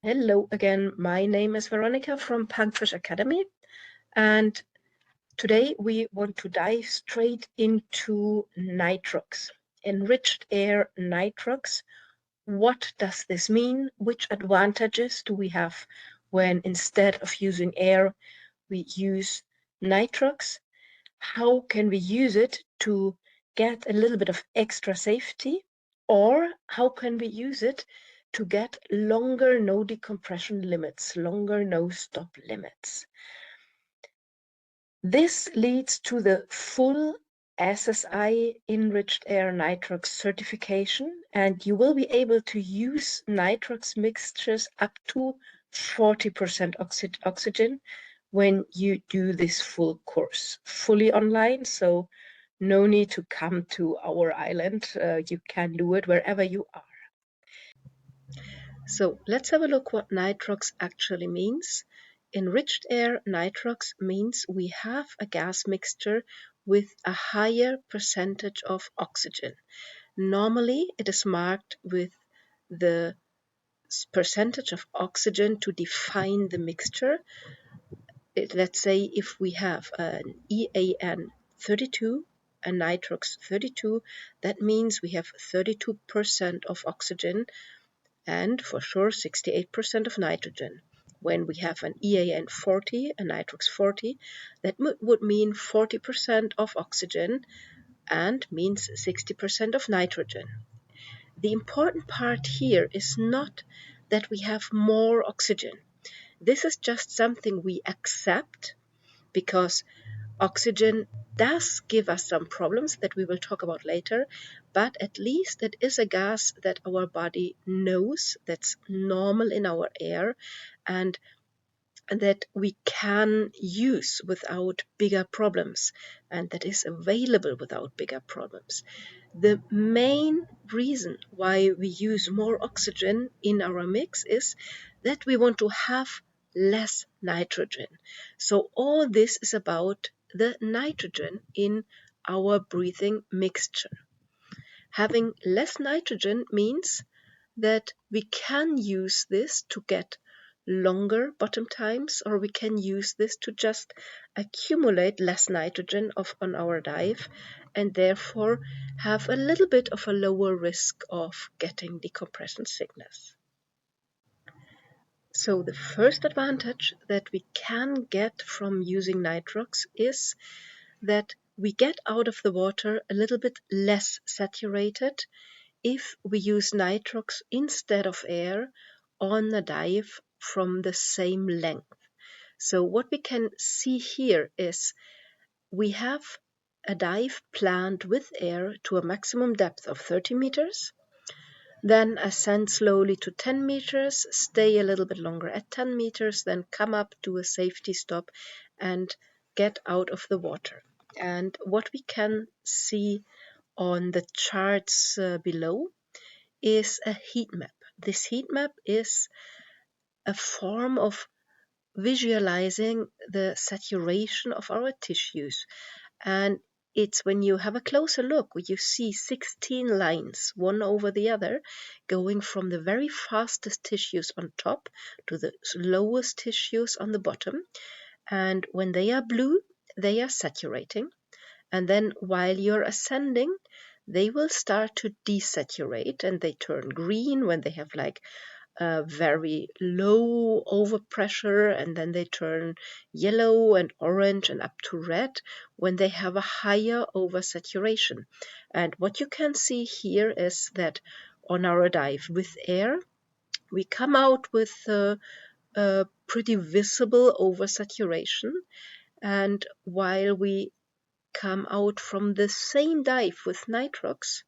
Hello again, my name is Veronica from Punkfish Academy, and today we want to dive straight into Nitrox, enriched air Nitrox. What does this mean? Which advantages do we have when instead of using air, we use Nitrox? How can we use it to get a little bit of extra safety? Or how can we use it to get longer no decompression limits, longer no stop limits? This leads to the full SSI Enriched Air Nitrox certification, and you will be able to use Nitrox mixtures up to 40% oxygen when you do this full course, fully online. So no need to come to our island. You can do it wherever you are. So let's have a look what nitrox actually means. Enriched air nitrox means we have a gas mixture with a higher percentage of oxygen. Normally it is marked with the percentage of oxygen to define the mixture. Let's say if we have an EAN 32, a nitrox 32, that means we have 32% of oxygen and for sure 68% of nitrogen. When we have an EAN 40, a nitrox 40, that would mean 40% of oxygen and means 60% of nitrogen. The important part here is not that we have more oxygen. This is just something we accept because oxygen does give us some problems that we will talk about later, but at least it is a gas that our body knows that's normal in our air and that we can use without bigger problems and that is available without bigger problems. The main reason why we use more oxygen in our mix is that we want to have less nitrogen. So all this is about the nitrogen in our breathing mixture. Having less nitrogen means that we can use this to get longer bottom times, or we can use this to just accumulate less nitrogen on our dive and therefore have a little bit of a lower risk of getting decompression sickness. So the first advantage that we can get from using nitrox is that we get out of the water a little bit less saturated if we use nitrox instead of air on a dive from the same length. So what we can see here is we have a dive planned with air to a maximum depth of 30 meters, then ascend slowly to 10 meters, stay a little bit longer at 10 meters, then come up, do a safety stop and get out of the water. And what we can see on the charts below is a heat map. This heat map is a form of visualizing the saturation of our tissues. And it's when you have a closer look, you see 16 lines, one over the other, going from the very fastest tissues on top to the lowest tissues on the bottom. And when they are blue, they are saturating. And then while you're ascending, they will start to desaturate and they turn green when they have like a very low overpressure, and then they turn yellow and orange and up to red when they have a higher oversaturation. And what you can see here is that on our dive with air, we come out with a pretty visible oversaturation, and while we come out from the same dive with nitrox,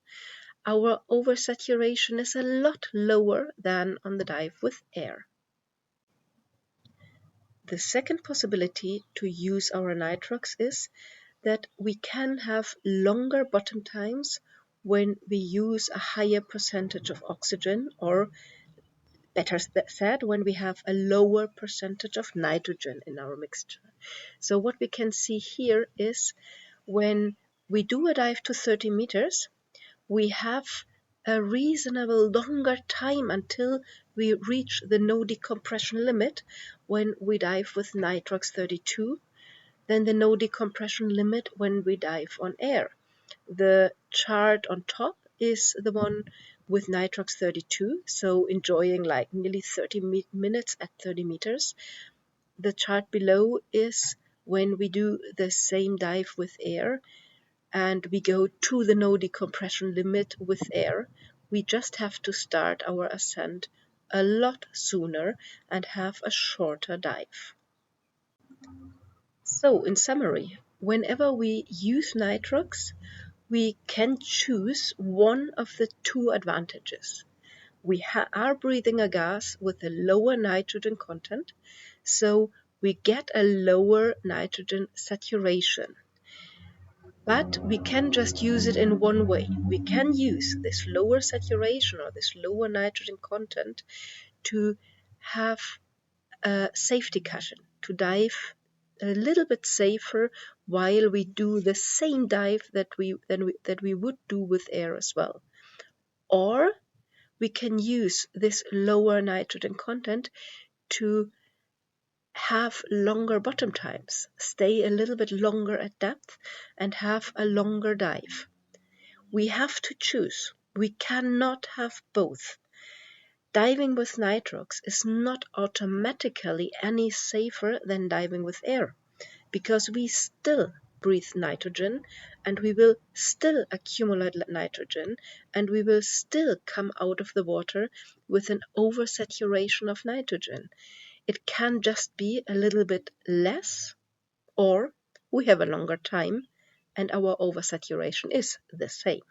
our oversaturation is a lot lower than on the dive with air. The second possibility to use our nitrox is that we can have longer bottom times when we use a higher percentage of oxygen, or better said, when we have a lower percentage of nitrogen in our mixture. So what we can see here is when we do a dive to 30 meters, we have a reasonable longer time until we reach the no decompression limit when we dive with Nitrox 32, then the no decompression limit when we dive on air. The chart on top is the one with Nitrox 32, so enjoying like nearly 30 minutes at 30 meters. The chart below is when we do the same dive with air and we go to the no decompression limit with air. We just have to start our ascent a lot sooner and have a shorter dive. So, in summary, whenever we use nitrox, we can choose one of the two advantages. We are breathing a gas with a lower nitrogen content, so we get a lower nitrogen saturation. But we can just use it in one way. We can use this lower saturation or this lower nitrogen content to have a safety cushion, to dive a little bit safer while we do the same dive that we would do with air as well. Or we can use this lower nitrogen content to have longer bottom times, stay a little bit longer at depth, and have a longer dive. We have to choose. We cannot have both. Diving with nitrox is not automatically any safer than diving with air, because we still breathe nitrogen and we will still accumulate nitrogen and we will still come out of the water with an oversaturation of nitrogen. It can just be a little bit less, or we have a longer time and our oversaturation is the same.